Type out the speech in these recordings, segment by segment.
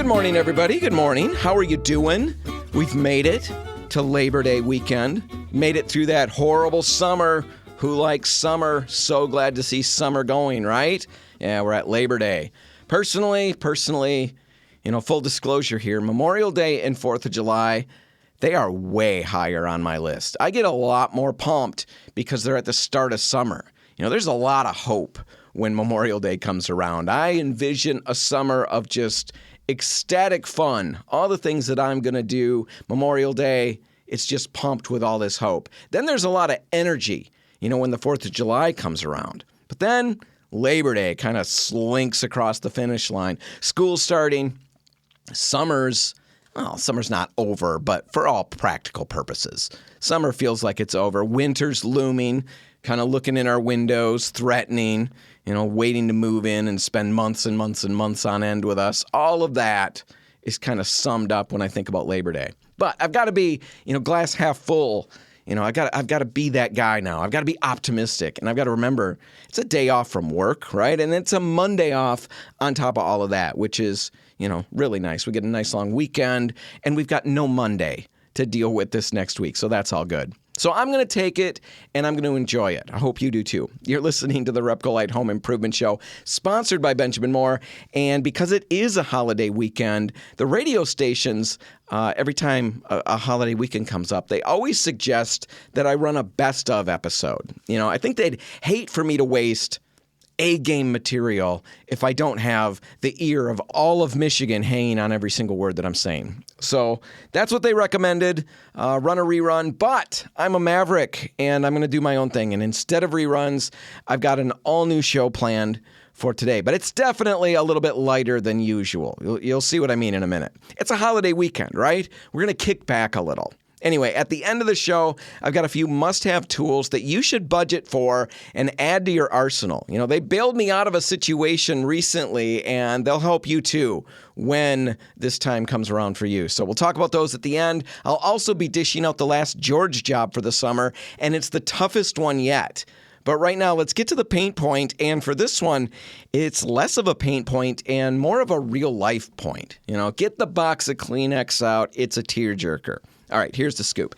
good morning, everybody. Good morning. How are you doing? We've made it to Labor Day weekend. Made it through that horrible summer. Who likes summer? So glad to see summer going, right? Yeah, we're at Labor Day. Personally, full disclosure here, Memorial Day and 4th of July, they are way higher on my list. I get a lot more pumped because they're at the start of summer. There's a lot of hope when Memorial Day comes around. I envision a summer of just ecstatic fun. All the things that I'm going to do. Memorial Day, it's just pumped with all this hope. Then there's a lot of energy, when the 4th of July comes around. But then Labor Day kind of slinks across the finish line. School's starting. Summer's not over, but for all practical purposes. Summer feels like it's over. Winter's looming, kind of looking in our windows, threatening, waiting to move in and spend months and months and months on end with us. All of that is kind of summed up when I think about Labor Day. But I've got to be, glass half full. I've got to be that guy now. I've got to be optimistic, and I've got to remember it's a day off from work, right? And it's a Monday off on top of all of that, which is, really nice. We get a nice long weekend, and we've got no Monday to deal with this next week, so that's all good. So I'm going to take it, and I'm going to enjoy it. I hope you do too. You're listening to the Repcolite Home Improvement Show, sponsored by Benjamin Moore. And because it is a holiday weekend, the radio stations, every time a holiday weekend comes up, they always suggest that I run a best of episode. I think they'd hate for me to waste A-game material if I don't have the ear of all of Michigan hanging on every single word that I'm saying. So that's what they recommended, run a rerun. But I'm a maverick, and I'm going to do my own thing. And instead of reruns, I've got an all-new show planned for today. But it's definitely a little bit lighter than usual. You'll see what I mean in a minute. It's a holiday weekend, right? We're going to kick back a little. Anyway, at the end of the show, I've got a few must-have tools that you should budget for and add to your arsenal. They bailed me out of a situation recently, and they'll help you too when this time comes around for you. So we'll talk about those at the end. I'll also be dishing out the last George job for the summer, and it's the toughest one yet. But right now, let's get to the paint point. And for this one, it's less of a paint point and more of a real-life point. Get the box of Kleenex out. It's a tearjerker. All right, here's the scoop.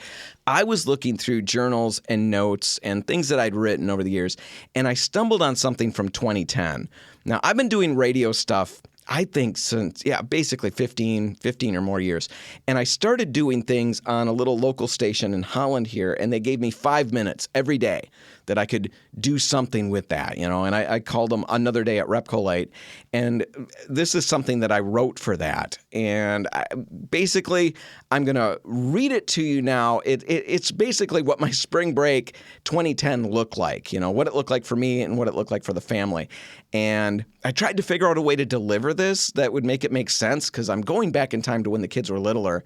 I was looking through journals and notes and things that I'd written over the years, and I stumbled on something from 2010. Now, I've been doing radio stuff, I think, since, basically 15 or more years. And I started doing things on a little local station in Holland here, and they gave me 5 minutes every day that I could do something with that, and I called them Another Day at Repcolite. And this is something that I wrote for that. And I'm going to read it to you now. It's basically what my spring break 2010 looked like, what it looked like for me and what it looked like for the family. And I tried to figure out a way to deliver this that would make it make sense, because I'm going back in time to when the kids were littler.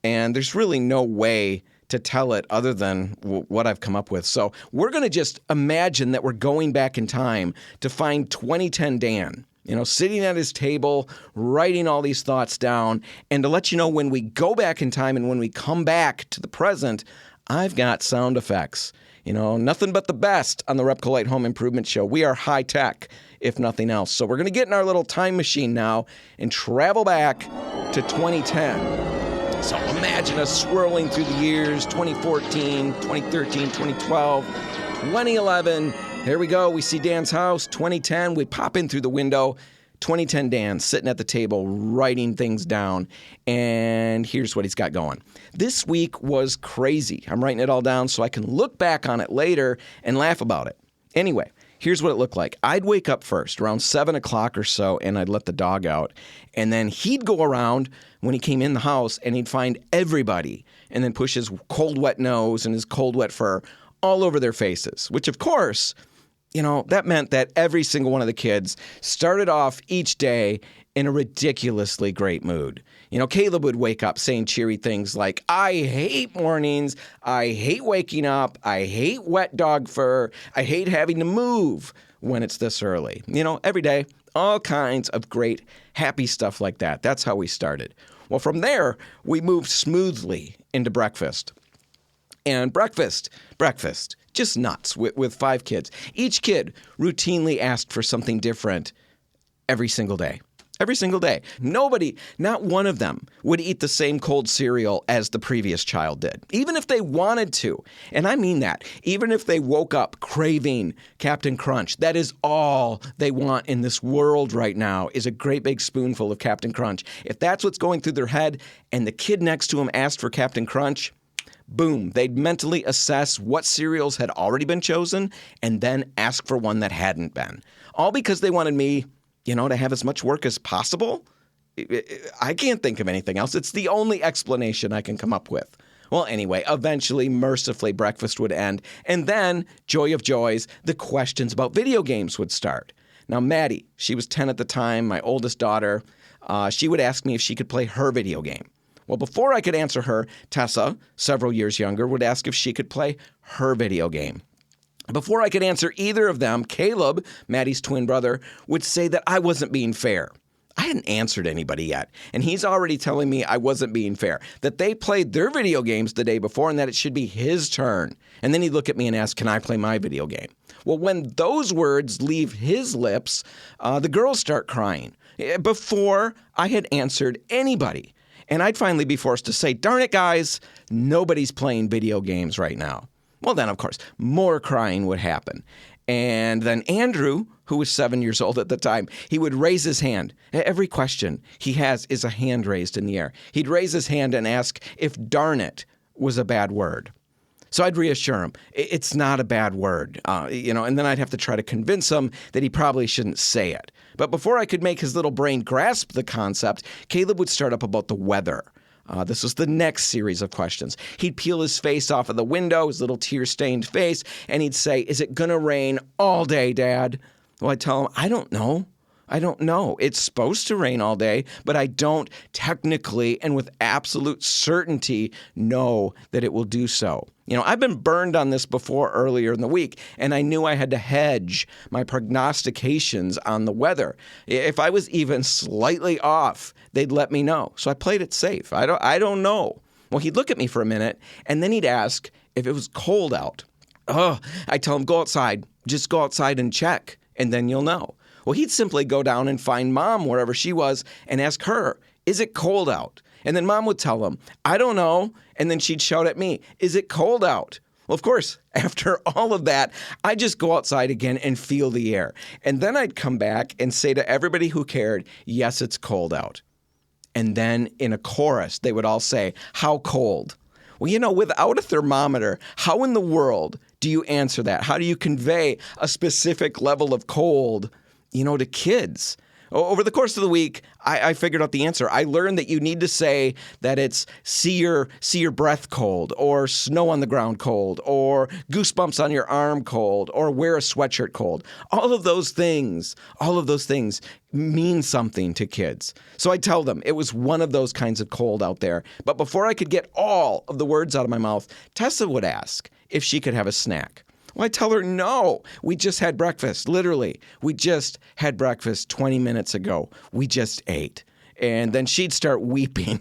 And there's really no way to tell it other than what I've come up with. So we're going to just imagine that we're going back in time to find 2010 Dan, sitting at his table, writing all these thoughts down. And to let you know, when we go back in time and when we come back to the present, I've got sound effects. Nothing but the best on the Repcolite Home Improvement Show. We are high tech, if nothing else. So we're going to get in our little time machine now and travel back to 2010. So imagine us swirling through the years, 2014, 2013, 2012, 2011. There we go. We see Dan's house, 2010. We pop in through the window. 2010 Dan sitting at the table writing things down. And here's what he's got going. This week was crazy. I'm writing it all down so I can look back on it later and laugh about it. Anyway, here's what it looked like. I'd wake up first around 7 o'clock or so, and I'd let the dog out. And then he'd go around when he came in the house, and he'd find everybody and then push his cold, wet nose and his cold, wet fur all over their faces, which, of course, that meant that every single one of the kids started off each day in a ridiculously great mood. Caleb would wake up saying cheery things like, I hate mornings, I hate waking up, I hate wet dog fur, I hate having to move when it's this early. Every day, all kinds of great, happy stuff like that. That's how we started. Well, from there, we moved smoothly into breakfast. And breakfast, just nuts with 5 kids. Each kid routinely asked for something different every single day. Every single day. Nobody, not one of them, would eat the same cold cereal as the previous child did, even if they wanted to. And I mean that. Even if they woke up craving Captain Crunch, that is all they want in this world right now, is a great big spoonful of Captain Crunch. If that's what's going through their head and the kid next to them asked for Captain Crunch, boom, they'd mentally assess what cereals had already been chosen and then ask for one that hadn't been. All because they wanted me, to have as much work as possible? I can't think of anything else. It's the only explanation I can come up with. Well, anyway, eventually, mercifully, breakfast would end. And then, joy of joys, the questions about video games would start. Now, Maddie, she was 10 at the time, my oldest daughter. She would ask me if she could play her video game. Well, before I could answer her, Tessa, several years younger, would ask if she could play her video game. Before I could answer either of them, Caleb, Maddie's twin brother, would say that I wasn't being fair. I hadn't answered anybody yet, and he's already telling me I wasn't being fair, that they played their video games the day before and that it should be his turn. And then he'd look at me and ask, can I play my video game? Well, when those words leave his lips, the girls start crying before I had answered anybody. And I'd finally be forced to say, darn it, guys, nobody's playing video games right now. Well, then, of course, more crying would happen. And then Andrew, who was 7 years old at the time, he would raise his hand. Every question he has is a hand raised in the air. He'd raise his hand and ask if darn it was a bad word. So I'd reassure him, it's not a bad word, and then I'd have to try to convince him that he probably shouldn't say it. But before I could make his little brain grasp the concept, Caleb would start up about the weather. This was the next series of questions. He'd peel his face off of the window, his little tear-stained face, and he'd say, is it going to rain all day, Dad? Well, I'd tell him, I don't know. It's supposed to rain all day, but I don't technically and with absolute certainty know that it will do so. I've been burned on this before earlier in the week, and I knew I had to hedge my prognostications on the weather. If I was even slightly off, they'd let me know. So I played it safe. I don't know. Well, he'd look at me for a minute, and then he'd ask if it was cold out. I'd tell him, go outside. Just go outside and check, and then you'll know. Well, he'd simply go down and find Mom wherever she was and ask her, is it cold out? And then Mom would tell him, I don't know. And then she'd shout at me, is it cold out? Well, of course, after all of that, I'd just go outside again and feel the air. And then I'd come back and say to everybody who cared, yes, it's cold out. And then in a chorus, they would all say, how cold? Well, without a thermometer, how in the world do you answer that? How do you convey a specific level of cold to kids? Over the course of the week, I figured out the answer. I learned that you need to say that it's see your breath cold, or snow on the ground cold, or goosebumps on your arm cold, or wear a sweatshirt cold. All of those things mean something to kids. So I tell them it was one of those kinds of cold out there. But before I could get all of the words out of my mouth, Tessa would ask if she could have a snack. Well, I tell her, no, we just had breakfast. Literally, we just had breakfast 20 minutes ago. We just ate. And then she'd start weeping,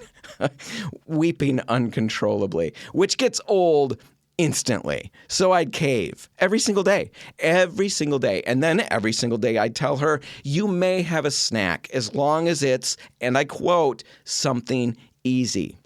weeping uncontrollably, which gets old instantly. So I'd cave every single day. And then every single day I'd tell her, you may have a snack as long as it's, and I quote, something easy.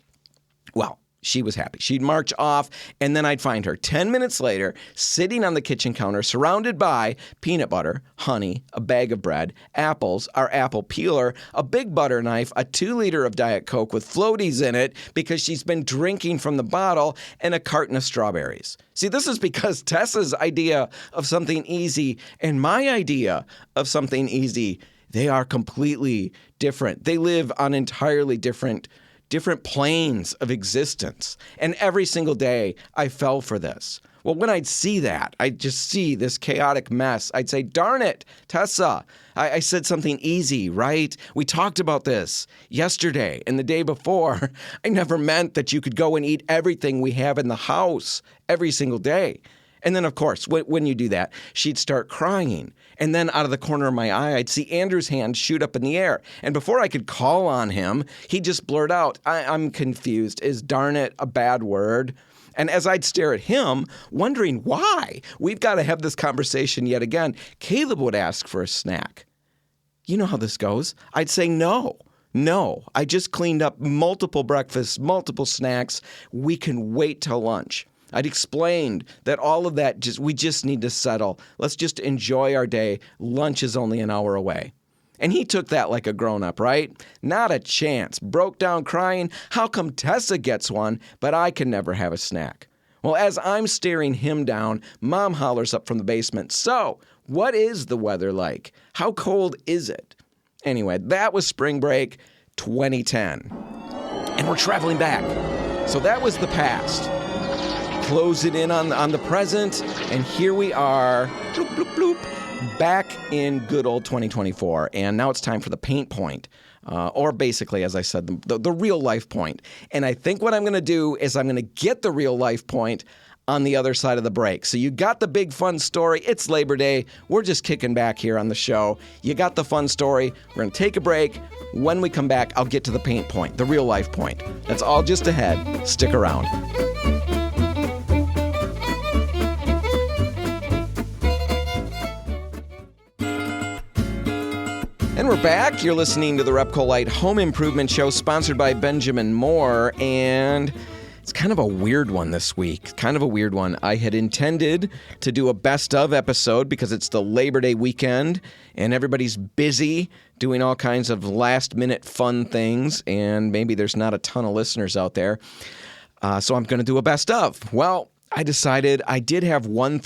Well, she was happy. She'd march off, and then I'd find her 10 minutes later, sitting on the kitchen counter, surrounded by peanut butter, honey, a bag of bread, apples, our apple peeler, a big butter knife, a 2-liter of Diet Coke with floaties in it because she's been drinking from the bottle, and a carton of strawberries. See, this is because Tessa's idea of something easy and my idea of something easy, they are completely different. They live on entirely different planes of existence. And every single day, I fell for this. Well, when I'd see that, I'd just see this chaotic mess. I'd say, darn it, Tessa, I said something easy, right? We talked about this yesterday and the day before. I never meant that you could go and eat everything we have in the house every single day. And then, of course, when you do that, she'd start crying. And then out of the corner of my eye, I'd see Andrew's hand shoot up in the air. And before I could call on him, he'd just blurt out, I'm confused. Is darn it a bad word? And as I'd stare at him, wondering why, we've got to have this conversation yet again, Caleb would ask for a snack. You know how this goes. I'd say no. No, I just cleaned up multiple breakfasts, multiple snacks. We can wait till lunch. I'd explained that all of that, we just need to settle. Let's just enjoy our day. Lunch is only an hour away. And he took that like a grown-up, right? Not a chance. Broke down crying. How come Tessa gets one, but I can never have a snack? Well, as I'm staring him down, Mom hollers up from the basement, "So, what is the weather like? How cold is it?" Anyway, that was spring break 2010. And we're traveling back. So that was the past. Close it in on the present, and here we are, bloop, bloop, bloop, back in good old 2024. And now it's time for the paint point, or basically, as I said, the real life point. And I think what I'm going to do is I'm going to get the real life point on the other side of the break. So you got the big fun story. It's Labor Day. We're just kicking back here on the show. You got the fun story. We're going to take a break. When we come back, I'll get to the paint point, the real life point. That's all just ahead. Stick around. And we're back. You're listening to the Repcolite Home Improvement Show, sponsored by Benjamin Moore. And it's kind of a weird one this week. Kind of a weird one. I had intended to do a best of episode because it's the Labor Day weekend and everybody's busy doing all kinds of last minute fun things. And maybe there's not a ton of listeners out there. So I'm going to do a best of. Well, I decided I did have one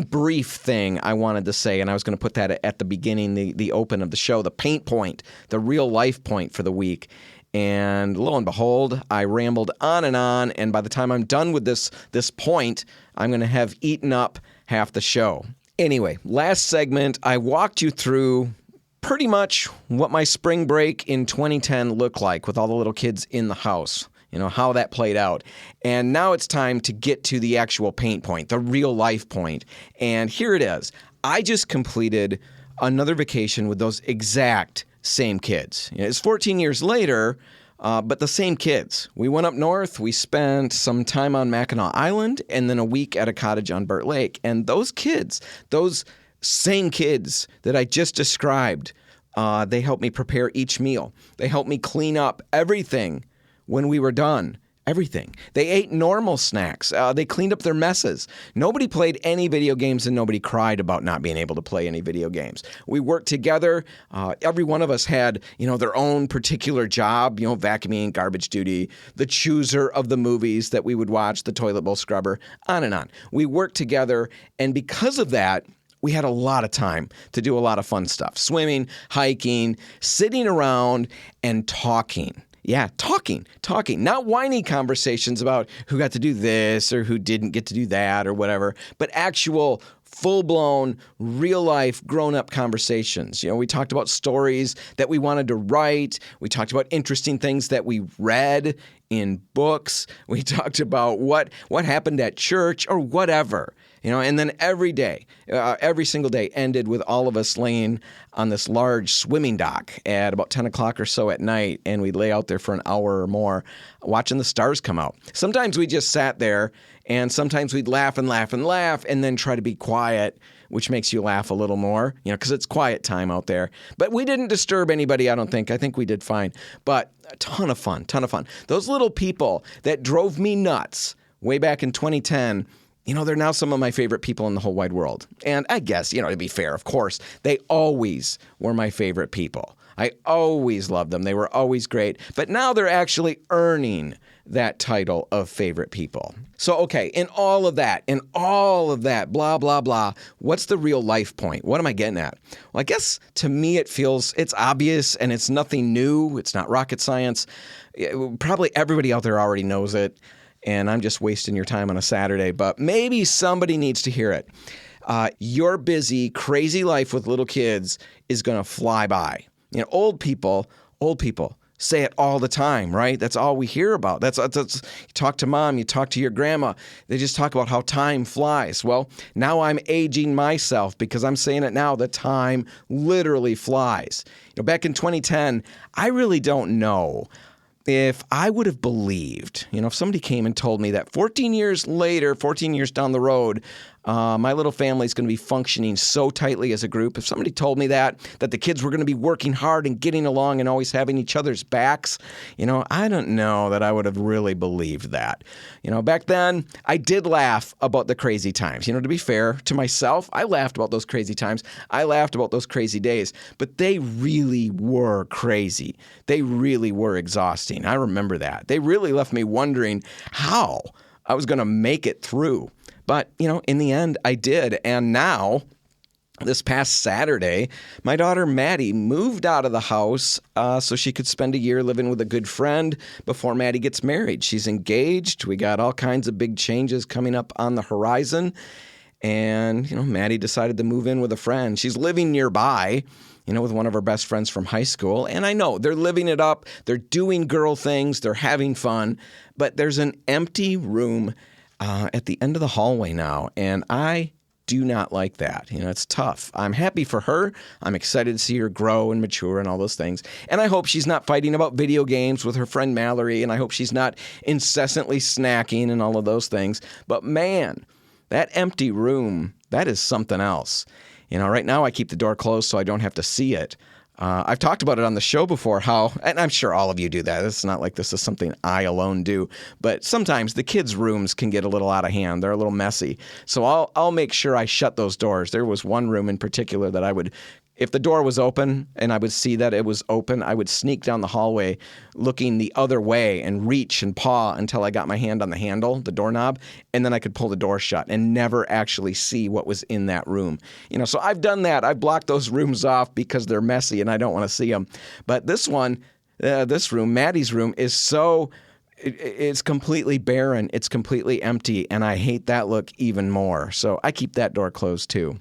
brief thing I wanted to say, and I was going to put that at the beginning, the open of the show, the paint point, the real life point for the week. And lo and behold, I rambled on, and by the time I'm done with this point, I'm going to have eaten up half the show. Anyway, last segment, I walked you through pretty much what my spring break in 2010 looked like with all the little kids in the house. You know, how that played out. And now it's time to get to the actual paint point, the real life point. And here it is. I just completed another vacation with those exact same kids. You know, it's 14 years later, but the same kids. We went up north. We spent some time on Mackinac Island and then a week at a cottage on Burt Lake. And those kids, those same kids that I just described, they helped me prepare each meal. They helped me clean up everything when we were done. Everything. They ate normal snacks. They cleaned up their messes. Nobody played any video games and nobody cried about not being able to play any video games. We worked together. Every one of us had, their own particular job, vacuuming, garbage duty, the chooser of the movies that we would watch, the toilet bowl scrubber, on and on. We worked together, and because of that, we had a lot of time to do a lot of fun stuff. Swimming, hiking, sitting around, and talking. Yeah, talking. Not whiny conversations about who got to do this or who didn't get to do that or whatever, but actual full-blown, real-life, grown-up conversations. We talked about stories that we wanted to write. We talked about interesting things that we read in books. We talked about what happened at church or whatever. And then every day, every single day ended with all of us laying on this large swimming dock at about 10 o'clock or so at night, and we'd lay out there for an hour or more watching the stars come out. Sometimes we just sat there, and sometimes we'd laugh and laugh and laugh and then try to be quiet, which makes you laugh a little more, because it's quiet time out there. But we didn't disturb anybody, I don't think. I think we did fine. But a ton of fun. Those little people that drove me nuts way back in 2010, they're now some of my favorite people in the whole wide world. And I guess, to be fair, of course, they always were my favorite people. I always loved them. They were always great. But now they're actually earning that title of favorite people. So, okay, in all of that, blah, blah, blah, what's the real life point? What am I getting at? Well, I guess to me it's obvious and it's nothing new. It's not rocket science. Probably everybody out there already knows it. And I'm just wasting your time on a Saturday, but maybe somebody needs to hear it. Your busy, crazy life with little kids is going to fly by. Old people say it all the time, right? That's all we hear about. That's you talk to mom, you talk to your grandma. They just talk about how time flies. Well, now I'm aging myself because I'm saying it now. The time literally flies. Back in 2010, I really don't know if I would have believed, if somebody came and told me that 14 years later, 14 years down the road, My little family's going to be functioning so tightly as a group. If somebody told me that the kids were going to be working hard and getting along and always having each other's backs, I don't know that I would have really believed that. Back then, I did laugh about the crazy times. To be fair to myself, I laughed about those crazy times. I laughed about those crazy days. But they really were crazy. They really were exhausting. I remember that. They really left me wondering how I was going to make it through. But, in the end, I did. And now, this past Saturday, my daughter Maddie moved out of the house so she could spend a year living with a good friend before Maddie gets married. She's engaged. We got all kinds of big changes coming up on the horizon. And, Maddie decided to move in with a friend. She's living nearby, with one of her best friends from high school. And I know they're living it up. They're doing girl things. They're having fun. But there's an empty room at the end of the hallway now, and I do not like that. It's tough. I'm happy for her. I'm excited to see her grow and mature and all those things. And I hope she's not fighting about video games with her friend Mallory, and I hope she's not incessantly snacking and all of those things. But man, that empty room, that is something else. Right now I keep the door closed so I don't have to see it. I've talked about it on the show before, and I'm sure all of you do that. It's not like this is something I alone do, but sometimes the kids' rooms can get a little out of hand. They're a little messy. So I'll make sure I shut those doors. There was one room in particular that I would, if the door was open and I would see that it was open, I would sneak down the hallway looking the other way and reach and paw until I got my hand on the handle, the doorknob, and then I could pull the door shut and never actually see what was in that room. So I've done that. I've blocked those rooms off because they're messy and I don't want to see them. But this one, this room, Maddie's room, is it's completely barren. It's completely empty, and I hate that look even more. So I keep that door closed too.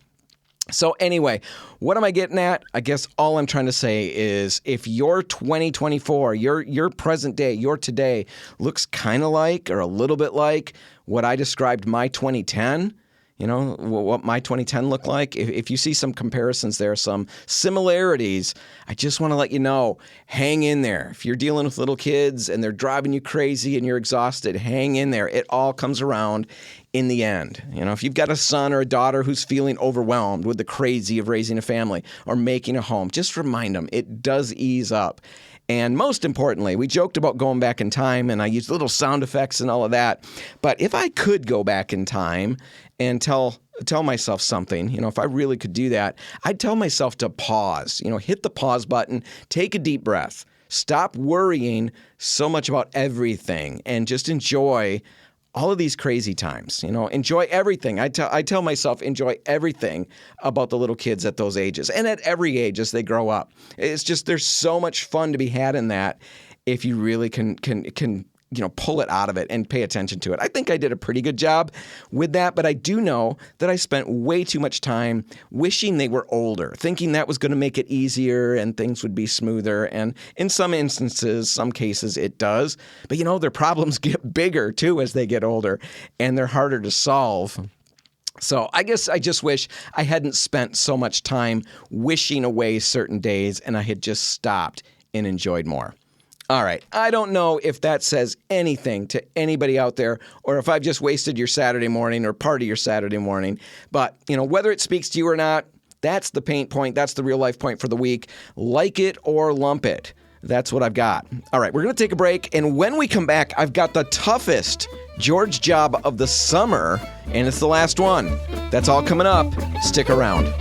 So anyway, what am I getting at? I guess all I'm trying to say is if your 2024, your present day, your today looks kind of like or a little bit like what I described my 2010, what my 2010 looked like, if you see some comparisons there, some similarities, I just want to let you know, hang in there. If you're dealing with little kids and they're driving you crazy and you're exhausted, hang in there. It all comes around in the end. If you've got a son or a daughter who's feeling overwhelmed with the crazy of raising a family or making a home, just remind them it does ease up. And most importantly, we joked about going back in time, and I used little sound effects and all of that. But if I could go back in time and tell myself something, if I really could do that, I'd tell myself to pause, hit the pause button, take a deep breath, stop worrying so much about everything, and just enjoy all of these crazy times. Enjoy everything. I tell myself, enjoy everything about the little kids at those ages and at every age as they grow up. It's just, there's so much fun to be had in that if you really can pull it out of it and pay attention to it. I think I did a pretty good job with that, but I do know that I spent way too much time wishing they were older, thinking that was going to make it easier and things would be smoother. And in some instances, some cases it does. But their problems get bigger too as they get older, and they're harder to solve. So I guess I just wish I hadn't spent so much time wishing away certain days and I had just stopped and enjoyed more. All right, I don't know if that says anything to anybody out there or if I've just wasted your Saturday morning or part of your Saturday morning. But, whether it speaks to you or not, that's the paint point. That's the real life point for the week. Like it or lump it. That's what I've got. All right, we're going to take a break. And when we come back, I've got the toughest George job of the summer, and it's the last one. That's all coming up. Stick around.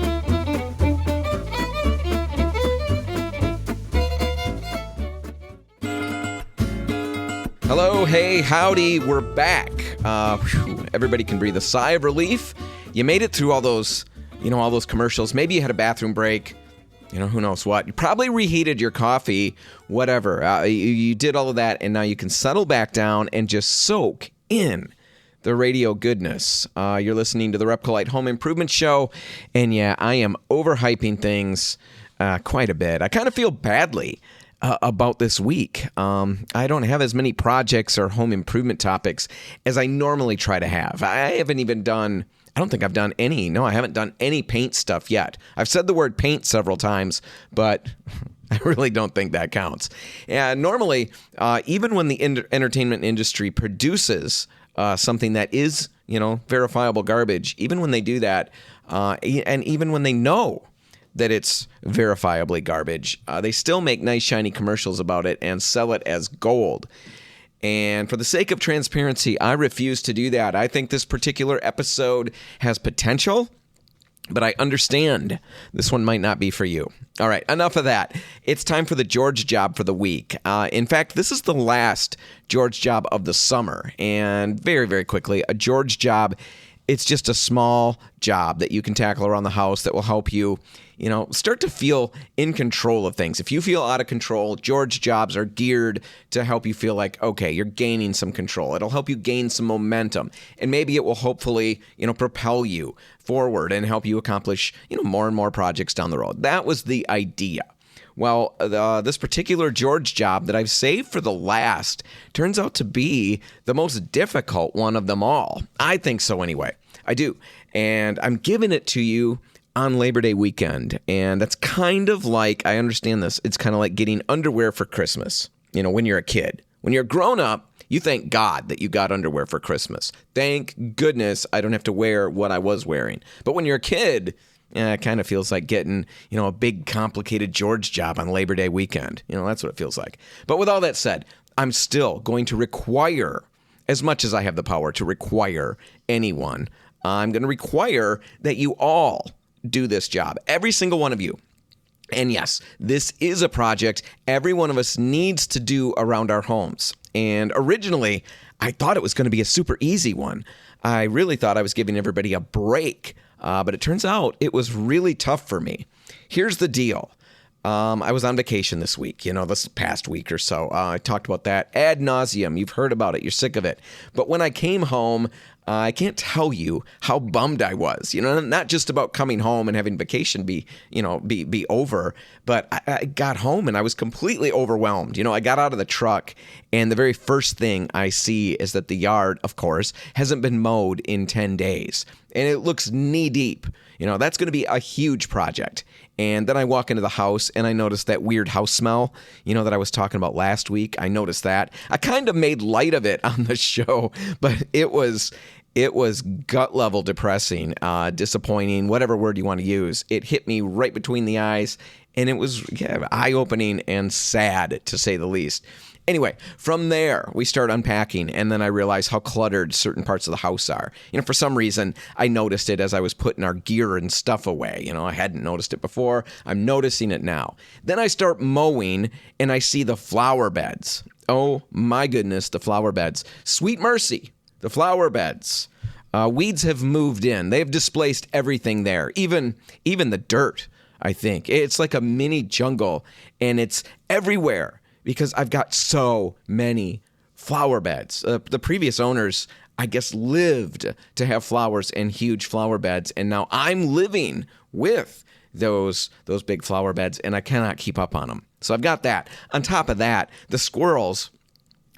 Hello, hey, howdy, we're back. Everybody can breathe a sigh of relief. You made it through all those commercials. Maybe you had a bathroom break. Who knows what. You probably reheated your coffee, whatever. You did all of that, and now you can settle back down and just soak in the radio goodness. You're listening to the Repcolite Home Improvement Show, and yeah, I am overhyping things quite a bit. I kind of feel badly about this week. I don't have as many projects or home improvement topics as I normally try to have. I don't think I've done any. No, I haven't done any paint stuff yet. I've said the word paint several times, but I really don't think that counts. And normally, even when the entertainment industry produces something that is verifiable garbage, even when they do that, and even when they know that it's verifiably garbage, they still make nice, shiny commercials about it and sell it as gold. And for the sake of transparency, I refuse to do that. I think this particular episode has potential, but I understand this one might not be for you. All right, enough of that. It's time for the George job for the week. In fact, this is the last George job of the summer. And very, very quickly, a George job, it's just a small job that you can tackle around the house that will help you, start to feel in control of things. If you feel out of control, George jobs are geared to help you feel like, okay, you're gaining some control. It'll help you gain some momentum. And maybe it will hopefully, propel you forward and help you accomplish, more and more projects down the road. That was the idea. Well, this particular George job that I've saved for the last turns out to be the most difficult one of them all. I think so anyway. I do. And I'm giving it to you on Labor Day weekend. And that's kind of like, I understand this, it's kind of like getting underwear for Christmas, when you're a kid. When you're a grown up, you thank God that you got underwear for Christmas. Thank goodness I don't have to wear what I was wearing. But when you're a kid, it kind of feels like getting, a big complicated George job on Labor Day weekend. That's what it feels like. But with all that said, I'm still going to require, as much as I have the power to require anyone, I'm going to require that you all do this job. Every single one of you. And yes, this is a project every one of us needs to do around our homes. And originally, I thought it was going to be a super easy one. I really thought I was giving everybody a break. But it turns out it was really tough for me. Here's the deal. I was on vacation this week, this past week or so. I talked about that ad nauseum. You've heard about it. You're sick of it. But when I came home, I can't tell you how bummed I was. Not just about coming home and having vacation be over, but I got home and I was completely overwhelmed. I got out of the truck and the very first thing I see is that the yard, of course, hasn't been mowed in 10 days. And it looks knee deep. That's going to be a huge project. And then I walk into the house and I notice that weird house smell, that I was talking about last week. I noticed that. I kind of made light of it on the show, but it was gut level depressing, disappointing, whatever word you want to use. It hit me right between the eyes and it was eye-opening and sad, to say the least. Anyway, from there, we start unpacking, and then I realize how cluttered certain parts of the house are. For some reason, I noticed it as I was putting our gear and stuff away. I hadn't noticed it before. I'm noticing it now. Then I start mowing, and I see the flower beds. Oh, my goodness, the flower beds. Sweet mercy, the flower beds. Weeds have moved in. They've displaced everything there, even the dirt, I think. It's like a mini jungle, and it's everywhere. Because I've got so many flower beds. The previous owners, I guess, lived to have flowers and huge flower beds. And now I'm living with those big flower beds, and I cannot keep up on them. So I've got that. On top of that, the squirrels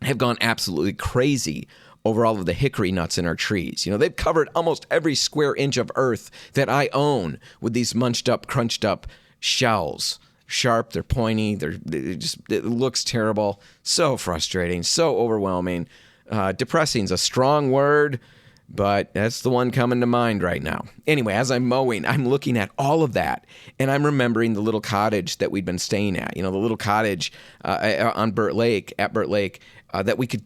have gone absolutely crazy over all of the hickory nuts in our trees. They've covered almost every square inch of earth that I own with these munched up, crunched up shells. Sharp, they're pointy, it looks terrible. So frustrating, so overwhelming. Depressing is a strong word, but that's the one coming to mind right now. Anyway, as I'm mowing, I'm looking at all of that, and I'm remembering the little cottage that we'd been staying at. The little cottage at Burt Lake, that we could,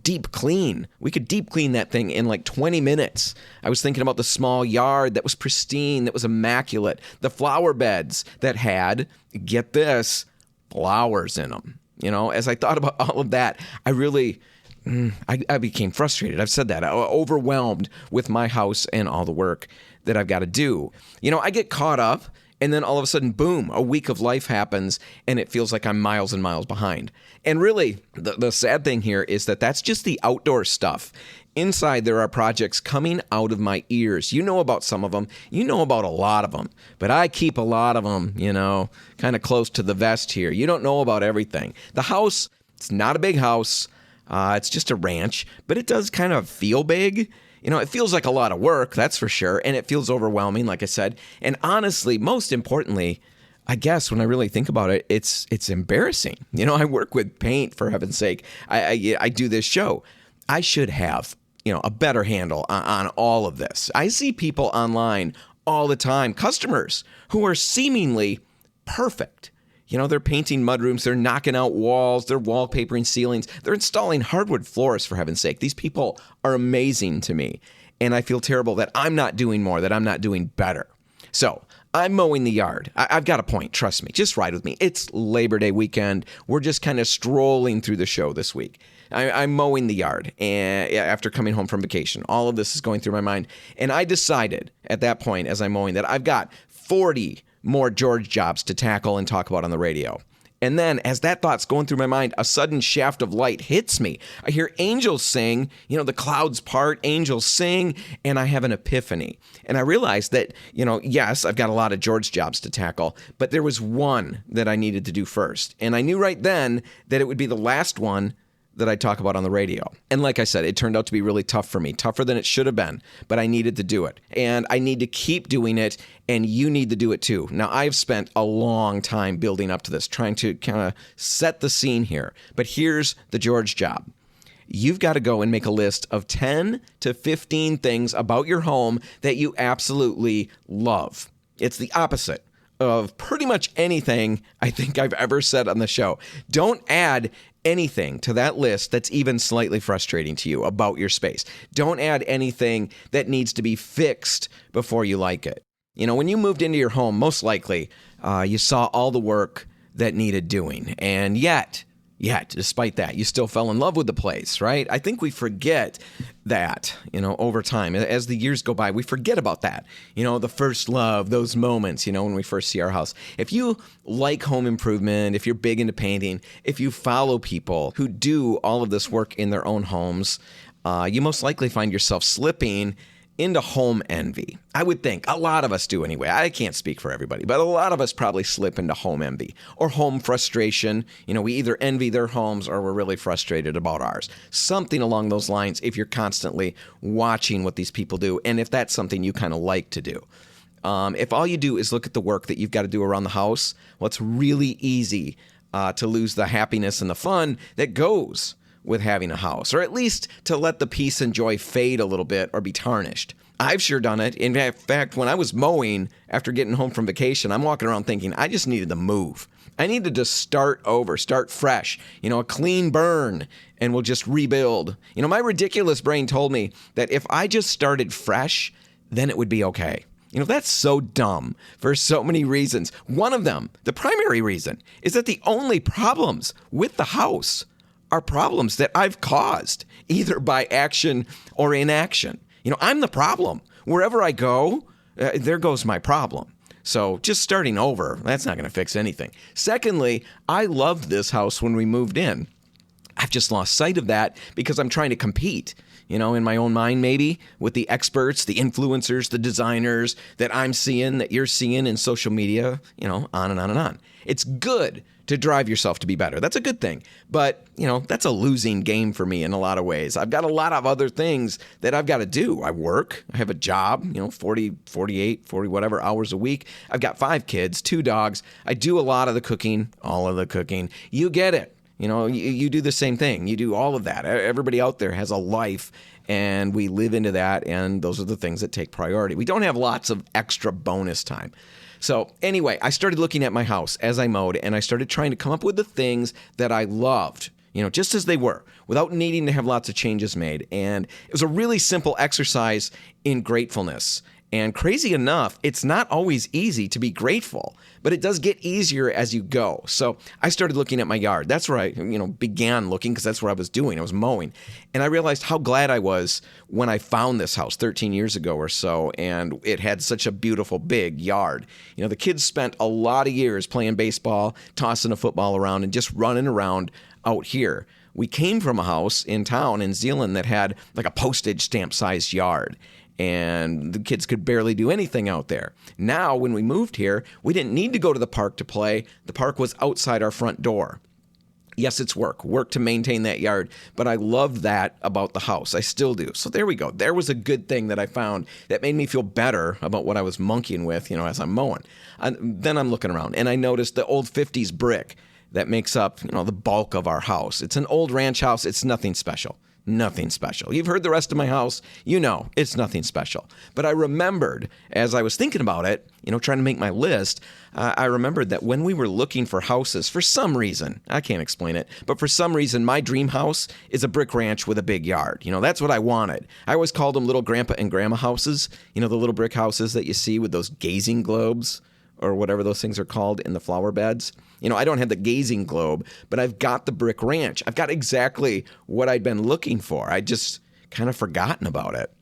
deep clean. We could deep clean that thing in like 20 minutes. I was thinking about the small yard that was pristine, that was immaculate. The flower beds that had, get this, flowers in them. As I thought about all of that, I really, I became frustrated. I've said that, overwhelmed with my house and all the work that I've got to do. I get caught up. And then all of a sudden, boom, a week of life happens, and it feels like I'm miles and miles behind. And really, the sad thing here is that that's just the outdoor stuff. Inside, there are projects coming out of my ears. You know about some of them. You know about a lot of them. But I keep a lot of them, kind of close to the vest here. You don't know about everything. The house, it's not a big house. It's just a ranch, but it does kind of feel big. It feels like a lot of work, that's for sure, and it feels overwhelming, like I said. And honestly, most importantly, I guess when I really think about it, it's embarrassing. I work with paint, for heaven's sake. I do this show. I should have a better handle on all of this. I see people online all the time, customers who are seemingly perfect. They're painting mudrooms, they're knocking out walls, they're wallpapering ceilings, they're installing hardwood floors, for heaven's sake. These people are amazing to me, and I feel terrible that I'm not doing more, that I'm not doing better. So I'm mowing the yard. I've got a point, trust me. Just ride with me. It's Labor Day weekend. We're just kind of strolling through the show this week. I'm mowing the yard and after coming home from vacation. All of this is going through my mind, and I decided at that point as I'm mowing that I've got 40 more George jobs to tackle and talk about on the radio. And then as that thought's going through my mind, a sudden shaft of light hits me. I hear angels sing, the clouds part, angels sing, and I have an epiphany. And I realized that, yes, I've got a lot of George jobs to tackle, but there was one that I needed to do first. And I knew right then that it would be the last one that I talk about on the radio. And like I said, it turned out to be really tough for me, tougher than it should have been, but I needed to do it. And I need to keep doing it, and you need to do it too. Now, I've spent a long time building up to this, trying to kind of set the scene here. But here's the George job. You've got to go and make a list of 10 to 15 things about your home that you absolutely love. It's the opposite of pretty much anything I think I've ever said on the show. Don't add anything to that list that's even slightly frustrating to you about your space. Don't add anything that needs to be fixed before you like it. When you moved into your home, most likely you saw all the work that needed doing. And yet, despite that, you still fell in love with the place, right? I think we forget that, over time. As the years go by, we forget about that. The first love, those moments, when we first see our house. If you like home improvement, if you're big into painting, if you follow people who do all of this work in their own homes, you most likely find yourself slipping into home envy. I would think a lot of us do anyway. I can't speak for everybody, but a lot of us probably slip into home envy or home frustration. We either envy their homes or we're really frustrated about ours. Something along those lines if you're constantly watching what these people do and if that's something you kind of like to do. If all you do is look at the work that you've got to do around the house, well, it's really easy to lose the happiness and the fun that goes with having a house, or at least to let the peace and joy fade a little bit or be tarnished. I've sure done it. In fact, when I was mowing after getting home from vacation, I'm walking around thinking I just needed to move. I needed to start over, start fresh, a clean burn, and we'll just rebuild. My ridiculous brain told me that if I just started fresh, then it would be okay. That's so dumb for so many reasons. One of them, the primary reason, is that the only problems with the house are problems that I've caused, either by action or inaction. I'm the problem. Wherever I go, there goes my problem. So just starting over, that's not going to fix anything. Secondly, I loved this house when we moved in. I've just lost sight of that because I'm trying to compete, in my own mind maybe, with the experts, the influencers, the designers that I'm seeing, that you're seeing in social media, on and on and on. It's good to drive yourself to be better. That's a good thing. But, that's a losing game for me in a lot of ways. I've got a lot of other things that I've got to do. I work. I have a job, 40, 48, 40 whatever hours a week. I've got 5 kids, 2 dogs. I do a lot of the cooking, all of the cooking. You get it. You do the same thing. You do all of that. Everybody out there has a life, and we live into that, and those are the things that take priority. We don't have lots of extra bonus time. So anyway, I started looking at my house as I mowed, and I started trying to come up with the things that I loved, just as they were, without needing to have lots of changes made. And it was a really simple exercise in gratefulness. And crazy enough, it's not always easy to be grateful, but it does get easier as you go. So I started looking at my yard. That's where I, began looking, because that's what I was doing. I was mowing. And I realized how glad I was when I found this house 13 years ago or so, and it had such a beautiful big yard. The kids spent a lot of years playing baseball, tossing a football around, and just running around out here. We came from a house in town in Zeeland that had like a postage stamp sized yard. And the kids could barely do anything out there. Now, when we moved here, we didn't need to go to the park to play. The park was outside our front door. Yes, it's work to maintain that yard, but I loved that about the house. I still do. So there we go. There was a good thing that I found that made me feel better about what I was monkeying with, as I'm mowing. Then I'm looking around, and I noticed the old 50s brick that makes up, the bulk of our house. It's an old ranch house. It's nothing special. nothing special. You've heard the rest of my house, you know it's nothing special. But I remembered, as I was thinking about it, trying to make my list, I remembered that when we were looking for houses, for some reason, I can't explain it, but for some reason, my dream house is a brick ranch with a big yard. That's what I wanted. I always called them little grandpa and grandma houses, the little brick houses that you see with those gazing globes, or whatever those things are called in the flower beds. I don't have the gazing globe, but I've got the brick ranch. I've got exactly what I'd been looking for. I just kind of forgotten about it.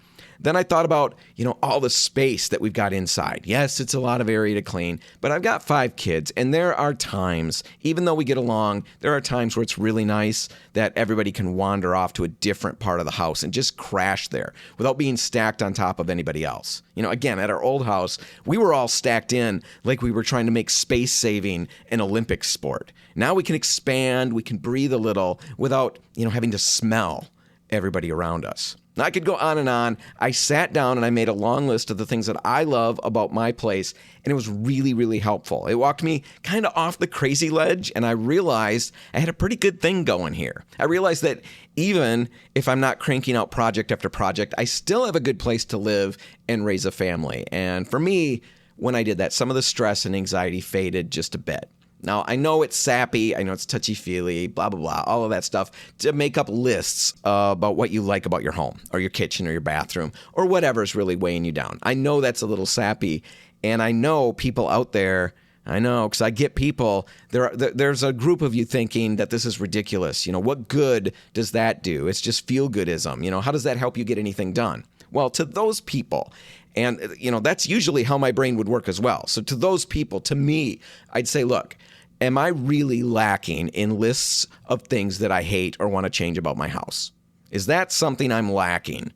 Then I thought about, all the space that we've got inside. Yes, it's a lot of area to clean, but I've got 5 kids, and there are times, even though we get along, there are times where it's really nice that everybody can wander off to a different part of the house and just crash there without being stacked on top of anybody else. Again, at our old house, we were all stacked in like we were trying to make space saving an Olympic sport. Now we can expand, we can breathe a little without, having to smell everybody around us. Now, I could go on and on. I sat down and I made a long list of the things that I love about my place, and it was really, really helpful. It walked me kind of off the crazy ledge, and I realized I had a pretty good thing going here. I realized that even if I'm not cranking out project after project, I still have a good place to live and raise a family. And for me, when I did that, some of the stress and anxiety faded just a bit. Now, I know it's sappy, I know it's touchy-feely, blah, blah, blah, all of that stuff to make up lists about what you like about your home or your kitchen or your bathroom or whatever's really weighing you down. I know that's a little sappy, and I know people out there, because I get people, there's a group of you thinking that this is ridiculous. What good does that do? It's just feel-goodism. How does that help you get anything done? Well, to those people, and that's usually how my brain would work as well. So to those people, to me, I'd say, look, am I really lacking in lists of things that I hate or want to change about my house? Is that something I'm lacking?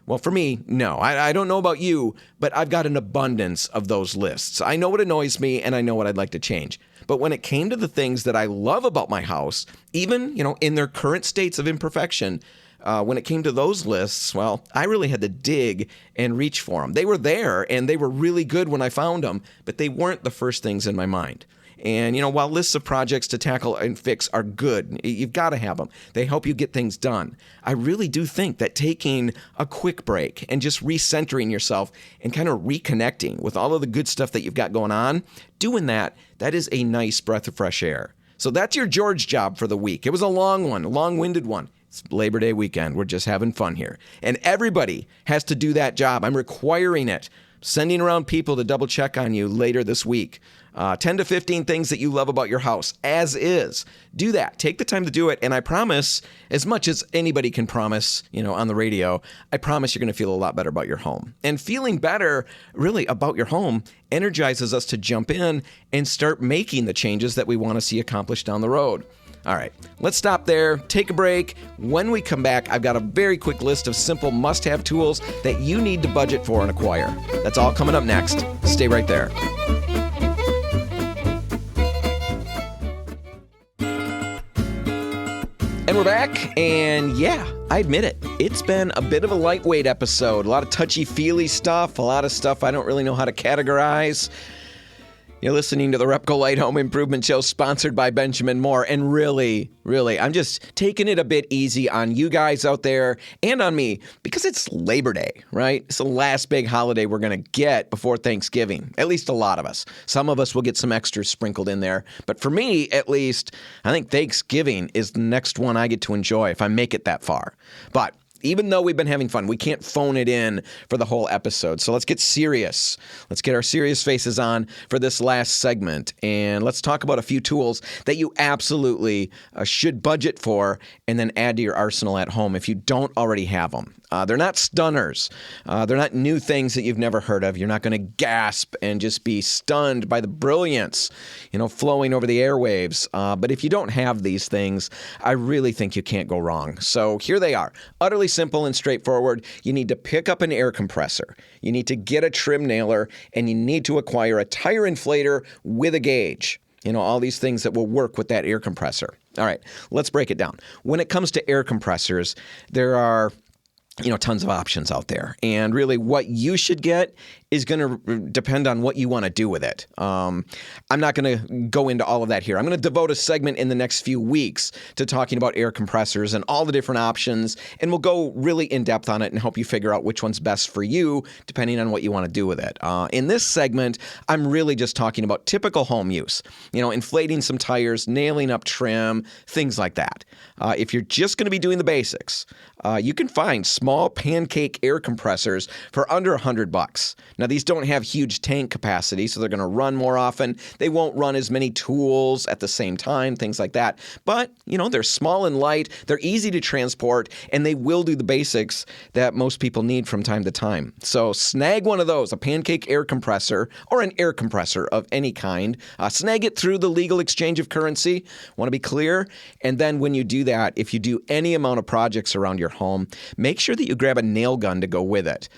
Well, for me, no. I don't know about you, but I've got an abundance of those lists. I know what annoys me, and I know what I'd like to change. But when it came to the things that I love about my house, even, in their current states of imperfection, when it came to those lists, well, I really had to dig and reach for them. They were there, and they were really good when I found them, but they weren't the first things in my mind. And, while lists of projects to tackle and fix are good, you've got to have them. They help you get things done. I really do think that taking a quick break and just recentering yourself and kind of reconnecting with all of the good stuff that you've got going on, doing that is a nice breath of fresh air. So that's your George job for the week. It was a long one, a long-winded one. It's Labor Day weekend. We're just having fun here. And everybody has to do that job. I'm requiring it. Sending around people to double check on you later this week. 10 to 15 things that you love about your house, as is. Do that. Take the time to do it. And I promise, as much as anybody can promise, on the radio, I promise you're going to feel a lot better about your home. And feeling better, really, about your home energizes us to jump in and start making the changes that we want to see accomplished down the road. All right, let's stop there, take a break. When we come back, I've got a very quick list of simple must-have tools that you need to budget for and acquire. That's all coming up next. Stay right there. And we're back, and yeah, I admit it. It's been a bit of a lightweight episode. A lot of touchy-feely stuff, a lot of stuff I don't really know how to categorize. You're listening to the Repcolite Home Improvement Show, sponsored by Benjamin Moore. And really, I'm just taking it a bit easy on you guys out there and on me because it's Labor Day, right? It's the last big holiday we're going to get before Thanksgiving, at least a lot of us. Some of us will get some extras sprinkled in there. But for me, at least, I think Thanksgiving is the next one I get to enjoy if I make it that far. But even though we've been having fun, we can't phone it in for the whole episode. So let's get serious. Let's get our serious faces on for this last segment. And let's talk about a few tools that you absolutely should budget for and then add to your arsenal at home if you don't already have them. They're not stunners. They're not new things that you've never heard of. You're not going to gasp and just be stunned by the brilliance, flowing over the airwaves. But if you don't have these things, I really think you can't go wrong. So here they are. Utterly simple and straightforward. You need to pick up an air compressor. You need to get a trim nailer, and you need to acquire a tire inflator with a gauge. All these things that will work with that air compressor. All right, let's break it down. When it comes to air compressors, there are tons of options out there. And really what you should get is going to depend on what you want to do with it. I'm not going to go into all of that here. I'm going to devote a segment in the next few weeks to talking about air compressors and all the different options, and we'll go really in depth on it and help you figure out which one's best for you, depending on what you want to do with it. In this segment, I'm really just talking about typical home use, inflating some tires, nailing up trim, things like that. If you're just going to be doing the basics, you can find small pancake air compressors for under $100. Now, these don't have huge tank capacity, so they're going to run more often. They won't run as many tools at the same time, things like that. But, they're small and light, they're easy to transport, and they will do the basics that most people need from time to time. So snag one of those, a pancake air compressor or an air compressor of any kind. Snag it through the legal exchange of currency. Want to be clear? And then when you do that, if you do any amount of projects around your home, make sure that you grab a nail gun to go with it.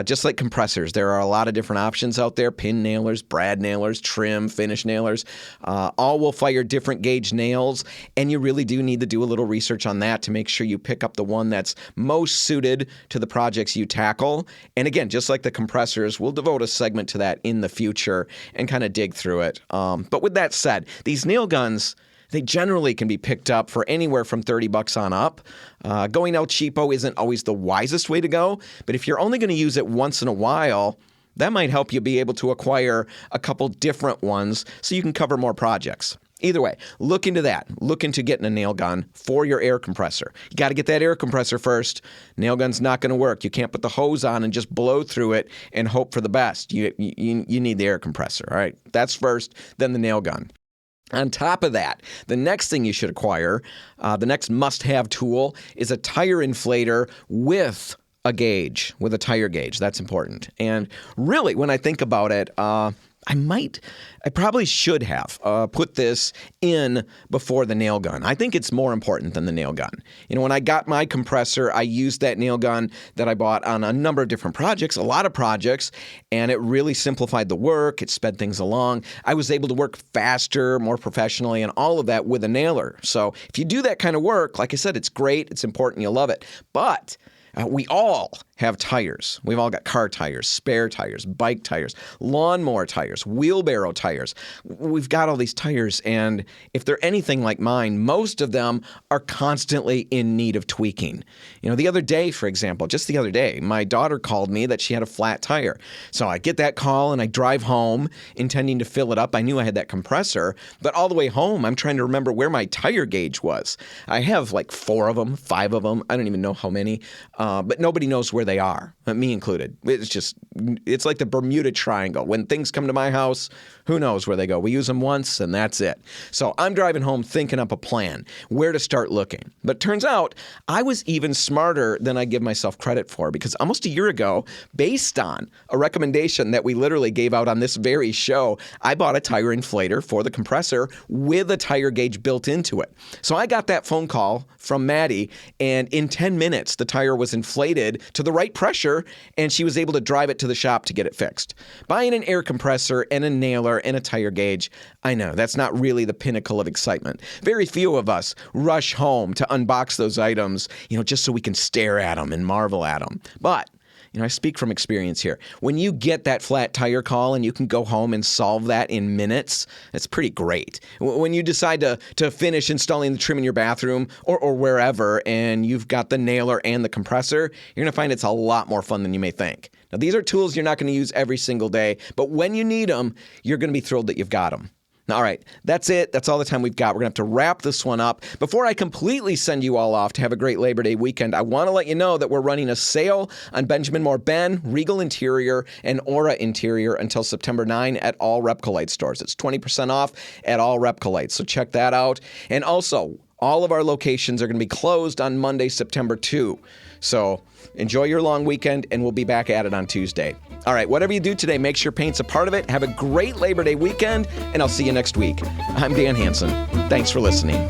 Just like compressors, there are a lot of different options out there: pin nailers, brad nailers, trim, finish nailers. All will fire different gauge nails, and you really do need to do a little research on that to make sure you pick up the one that's most suited to the projects you tackle. And again, just like the compressors, we'll devote a segment to that in the future and kind of dig through it. But with that said, these nail guns, they generally can be picked up for anywhere from $30 on up. Going out cheapo isn't always the wisest way to go, but if you're only going to use it once in a while, that might help you be able to acquire a couple different ones so you can cover more projects. Either way, look into that. Look into getting a nail gun for your air compressor. You got to get that air compressor first. Nail gun's not going to work. You can't put the hose on and just blow through it and hope for the best. You need the air compressor. All right, that's first, then the nail gun. On top of that, the next thing you should acquire, the next must-have tool, is a tire inflator with a gauge, with a tire gauge. That's important. And really, when I think about it, I probably should have put this in before the nail gun. I think it's more important than the nail gun. When I got my compressor, I used that nail gun that I bought on a number of different projects, a lot of projects, and it really simplified the work. It sped things along. I was able to work faster, more professionally, and all of that with a nailer. So if you do that kind of work, like I said, it's great, it's important, you'll love it. But we all have tires. We've all got car tires, spare tires, bike tires, lawnmower tires, wheelbarrow tires. We've got all these tires, and if they're anything like mine, most of them are constantly in need of tweaking. The other day, for example, just the other day, my daughter called me that she had a flat tire. So I get that call and I drive home intending to fill it up. I knew I had that compressor, but all the way home, I'm trying to remember where my tire gauge was. I have like 4 of them, 5 of them. I don't even know how many, but nobody knows where they are, me included. It's like the Bermuda Triangle. When things come to my house, who knows where they go? We use them once and that's it. So I'm driving home thinking up a plan, where to start looking. But turns out I was even smarter than I give myself credit for, because almost a year ago, based on a recommendation that we literally gave out on this very show, I bought a tire inflator for the compressor with a tire gauge built into it. So I got that phone call from Maddie, and in 10 minutes, the tire was inflated to the right pressure, and she was able to drive it to the shop to get it fixed. Buying an air compressor and a nailer and a tire gauge, I know, that's not really the pinnacle of excitement. Very few of us rush home to unbox those items, just so we can stare at them and marvel at them. But I speak from experience here. When you get that flat tire call and you can go home and solve that in minutes, it's pretty great. When you decide to finish installing the trim in your bathroom or wherever, and you've got the nailer and the compressor, you're going to find it's a lot more fun than you may think. Now, these are tools you're not going to use every single day, but when you need them, you're going to be thrilled that you've got them. All right, that's it. That's all the time we've got. We're going to have to wrap this one up. Before I completely send you all off to have a great Labor Day weekend, I want to let you know that we're running a sale on Benjamin Moore Ben, Regal Interior, and Aura Interior until September 9 at all Repcolite stores. It's 20% off at all Repcolite, so check that out. And also, all of our locations are going to be closed on Monday, September 2. So enjoy your long weekend, and we'll be back at it on Tuesday. All right, whatever you do today, make sure paint's a part of it. Have a great Labor Day weekend, and I'll see you next week. I'm Dan Hansen. Thanks for listening.